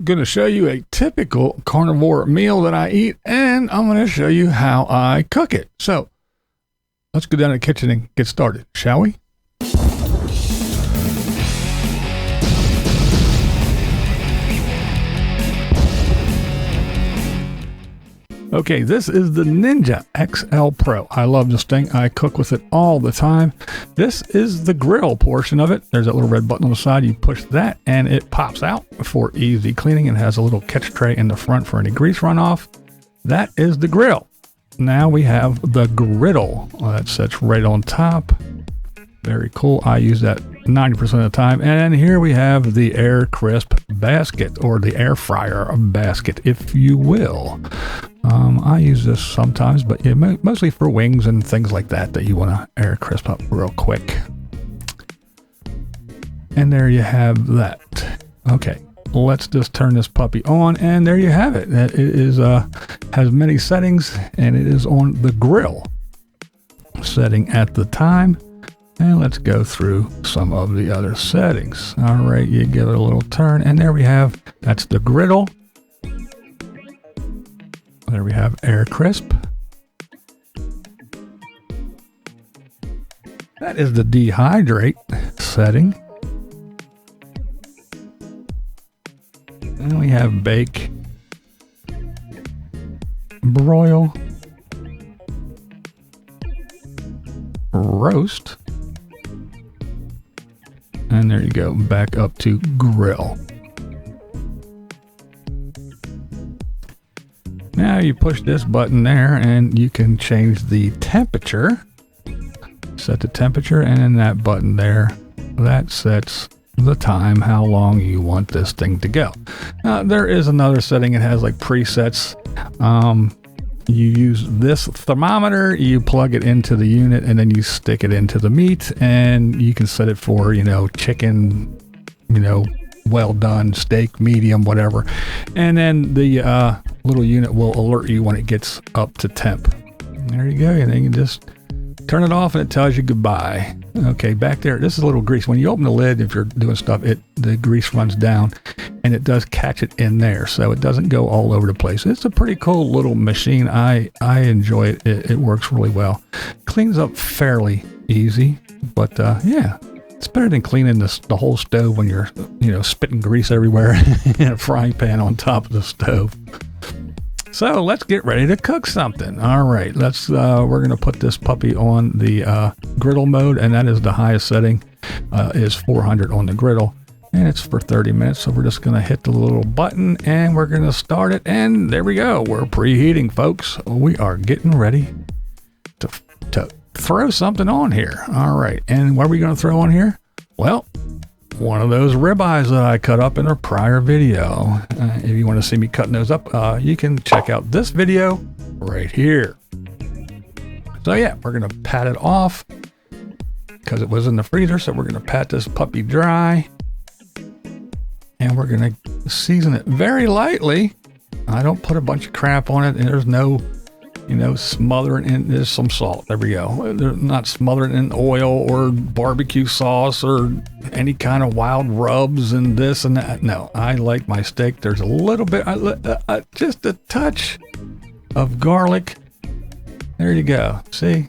going to show you a typical carnivore meal that I eat, and I'm going to show you how I cook it. So let's go down to the kitchen and get started, shall we? Okay, this is the Ninja XL Pro. I love this thing. I cook with it all the time. This is the griddle portion of it. There's that little red button on the side. You push that and it pops out for easy cleaning. It has a little catch tray in the front for any grease runoff. That is the grill. Now we have the griddle. That sits right on top. Very cool. I use that 90% of the time. And here we have the air crisp basket, or the air fryer basket, if you will. I use this sometimes, but yeah, mostly for wings and things like that you want to air crisp up real quick. And there you have that. Okay, let's just turn this puppy on, and there you have it. It is has many settings, and it is on the grill setting at the time. And let's go through some of the other settings. All right, you give it a little turn, and there we have, that's the griddle. There we have air crisp. That is the dehydrate setting. And we have bake, broil, roast. And there you go, back up to grill. Now you push this button there and you can change the temperature. Set the temperature, and then that button there, that sets the time, how long you want this thing to go. There is another setting. It has like presets. You use this thermometer, you plug it into the unit, and then you stick it into the meat, and you can set it for, chicken, well done, steak, medium, whatever. And then the little unit will alert you when it gets up to temp. There you go. And then you just turn it off and it tells you goodbye. Okay, back there, this is a little grease. When you open the lid, if you're doing stuff, the grease runs down and it does catch it in there, so it doesn't go all over the place. It's a pretty cool little machine. I enjoy it. It works really well. Cleans up fairly easy, but yeah, it's better than cleaning the whole stove when you're spitting grease everywhere in a frying pan on top of the stove. So let's get ready to cook something. All right, we're gonna put this puppy on the griddle mode, and that is the highest setting, is 400 on the griddle, and it's for 30 minutes. So we're just gonna hit the little button and we're gonna start it, and there we go. We're preheating, folks. We are getting ready to throw something on here. All right, and what are we gonna throw on here? Well, one of those ribeyes that I cut up in a prior video. If you want to see me cutting those up, you can check out this video right here. So yeah, we're going to pat it off because it was in the freezer. So we're going to pat this puppy dry, and we're going to season it very lightly. I don't put a bunch of crap on it, and there's no smothering in. There's some salt. There we go. They're not smothering in oil or barbecue sauce or any kind of wild rubs and this and that. No, I like my steak. There's a little bit, just a touch of garlic. There you go. See,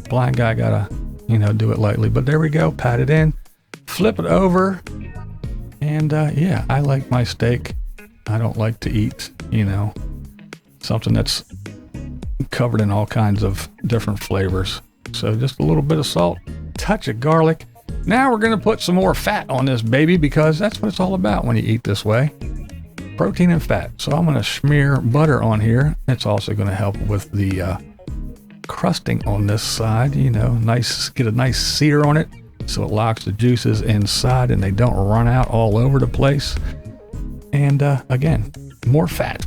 blind guy gotta, do it lightly. But there we go. Pat it in, flip it over, and yeah, I like my steak. I don't like to eat, something that's covered in all kinds of different flavors. So just a little bit of salt, touch of garlic. Now we're going to put some more fat on this baby, because that's what it's all about when you eat this way. Protein and fat. So I'm going to smear butter on here. It's also going to help with the crusting on this side. Get a nice sear on it so it locks the juices inside and they don't run out all over the place. And again, more fat.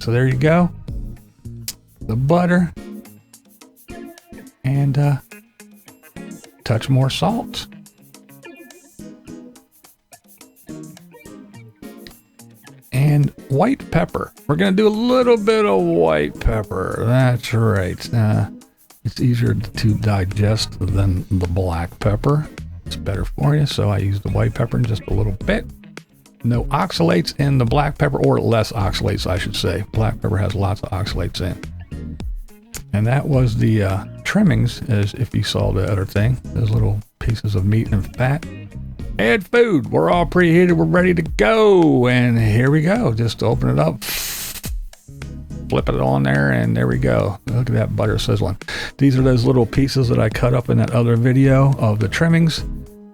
So there you go. The butter, and touch more salt. And white pepper. We're going to do a little bit of white pepper. That's right. It's easier to digest than the black pepper. It's better for you, so I use the white pepper in just a little bit. no oxalates in the black pepper, or less oxalates, I should say. Black pepper has lots of oxalates in. And that was the trimmings, as if you saw the other thing, those little pieces of meat and fat. Add food. We're all preheated. We're ready to go. And here we go. Just open it up, flip it on there, and there we go. Look at that butter sizzling. These are those little pieces that I cut up in that other video of the trimmings.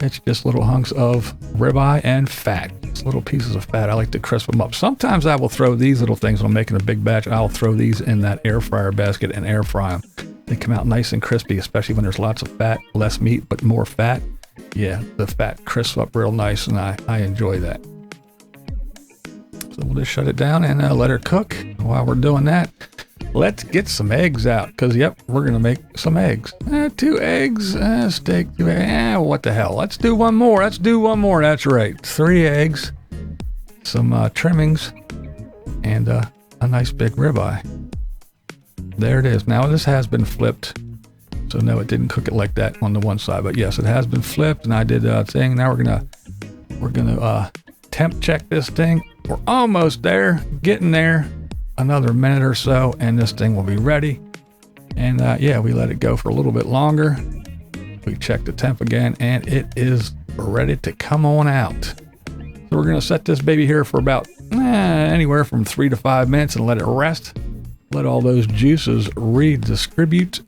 It's just little hunks of ribeye and fat. It's little pieces of fat. I like to crisp them up. Sometimes I will throw these little things when I'm making a big batch. I'll throw these in that air fryer basket and air fry them. They come out nice and crispy, especially when there's lots of fat, less meat, but more fat. Yeah, the fat crisps up real nice, and I enjoy that. So we'll just shut it down and let her cook. While we're doing that, let's get some eggs out, because, yep, we're going to make some eggs. 2 eggs, steak, 2 eggs. What the hell? Let's do one more. Let's do one more. That's right. 3 eggs, some trimmings, and a nice big ribeye. There it is. Now, this has been flipped. So no, it didn't cook it like that on the one side, but yes, it has been flipped, and I did a thing. Now we're gonna temp check this thing. We're almost there, getting there. Another minute or so, and this thing will be ready. And yeah, we let it go for a little bit longer. We check the temp again, and it is ready to come on out. So we're gonna set this baby here for about anywhere from 3 to 5 minutes and let it rest. Let all those juices redistribute.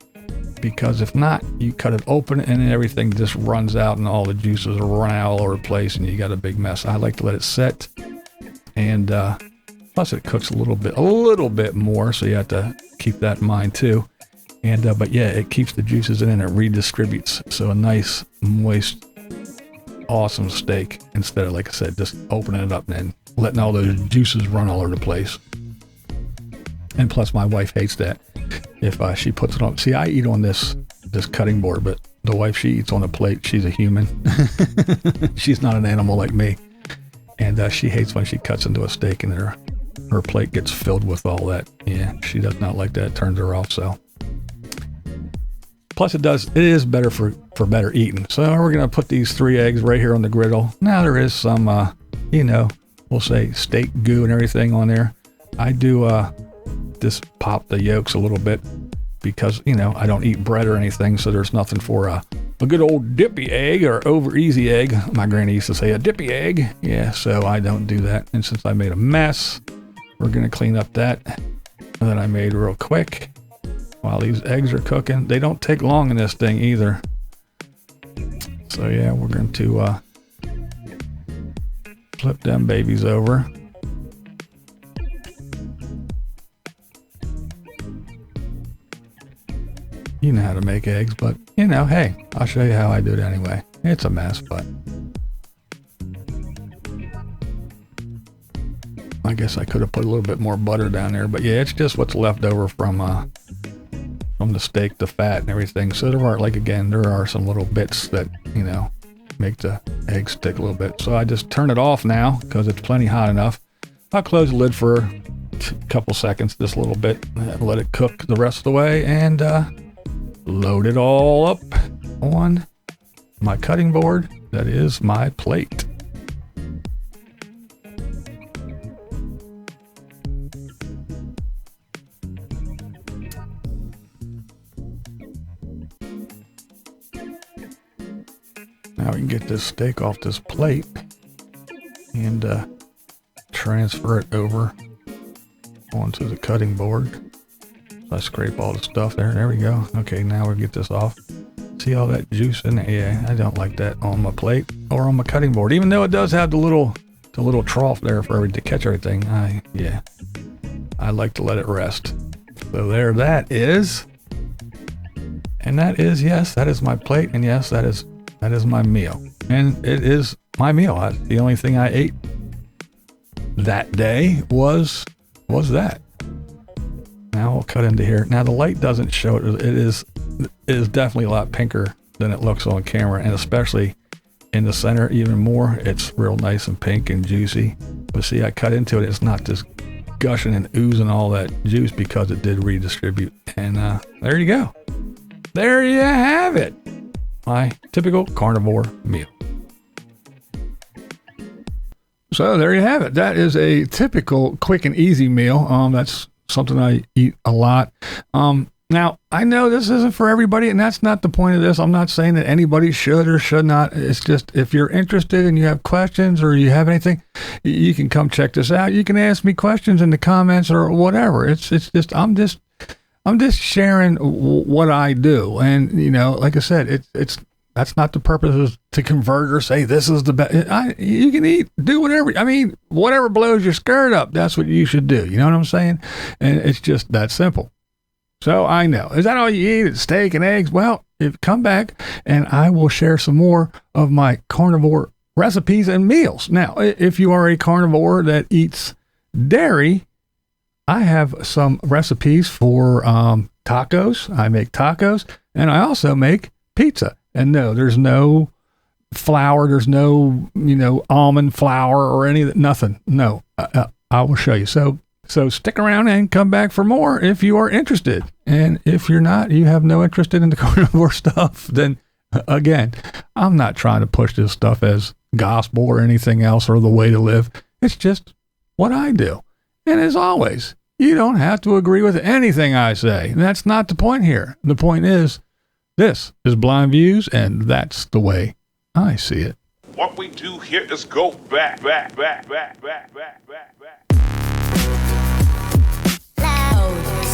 Because if not, you cut it open and everything just runs out and all the juices run out all over the place and you got a big mess. I like to let it set, and plus it cooks a little bit more, so you have to keep that in mind too. And but yeah, it keeps the juices in and it redistributes. So a nice, moist, awesome steak, instead of, like I said, just opening it up and then letting all those juices run all over the place. And plus, my wife hates that. If she puts it on, see, I eat on this cutting board, but the wife, she eats on a plate. She's a human. She's not an animal like me, and she hates when she cuts into a steak and her plate gets filled with all that. Yeah, she does not like that. It turns her off. So, plus it is better for better eating. So we're gonna put these 3 eggs right here on the griddle. Now there is some, we'll say steak goo and everything on there. I do just pop the yolks a little bit, because I don't eat bread or anything, so there's nothing for a good old dippy egg or over easy egg. My granny used to say a dippy egg. Yeah, so I don't do that. And since I made a mess, we're gonna clean up that I made real quick while these eggs are cooking. They don't take long in this thing either. So yeah, we're going to flip them babies over. You know how to make eggs, but hey, I'll show you how I do it anyway. It's a mess, but I guess I could have put a little bit more butter down there, but yeah, it's just what's left over from the steak, the fat and everything. So there are some little bits that, make the eggs stick a little bit. So I just turn it off now because it's plenty hot enough. I'll close the lid for a couple seconds, just a little bit, and let it cook the rest of the way, and load it all up on my cutting board. That is my plate. Now we can get this steak off this plate and transfer it over onto the cutting board. I scrape all the stuff there. There we go. Okay, now we get this off. See all that juice in there? Yeah, I don't like that on my plate or on my cutting board. Even though it does have the little trough there for to catch everything. I like to let it rest. So there that is. And that is, yes, that is my plate, and yes, that is my meal. And it is my meal. The only thing I ate that day was that. Now we'll cut into here. Now the light doesn't show it. It is definitely a lot pinker than it looks on camera, and especially in the center even more. It's real nice and pink and juicy. But see, I cut into it. It's not just gushing and oozing all that juice because it did redistribute. And there you go. There you have it. My typical carnivore meal. So there you have it. That is a typical quick and easy meal. That's something I eat a lot. Now, I know this isn't for everybody, and that's not the point of this. I'm not saying that anybody should or should not. It's just if you're interested and you have questions or you have anything, you can come check this out. You can ask me questions in the comments or whatever. It's just I'm just sharing what I do, and like I said, it's that's not the purpose, is to convert or say this is the best. You can eat, do whatever. I mean, whatever blows your skirt up, that's what you should do. You know what I'm saying? And it's just that simple. So I know. Is that all you eat? It's steak and eggs? Well, come back and I will share some more of my carnivore recipes and meals. Now, if you are a carnivore that eats dairy, I have some recipes for tacos. I make tacos, and I also make pizza. And no, there's no flour. There's no, almond flour or any, nothing. No, I will show you. So stick around and come back for more if you are interested. And if you're not, you have no interest in the carnivore stuff, then again, I'm not trying to push this stuff as gospel or anything else or the way to live. It's just what I do. And as always, you don't have to agree with anything I say. And that's not the point here. The point is, this is Blind Views, and that's the way I see it. What we do here is go back. Loud.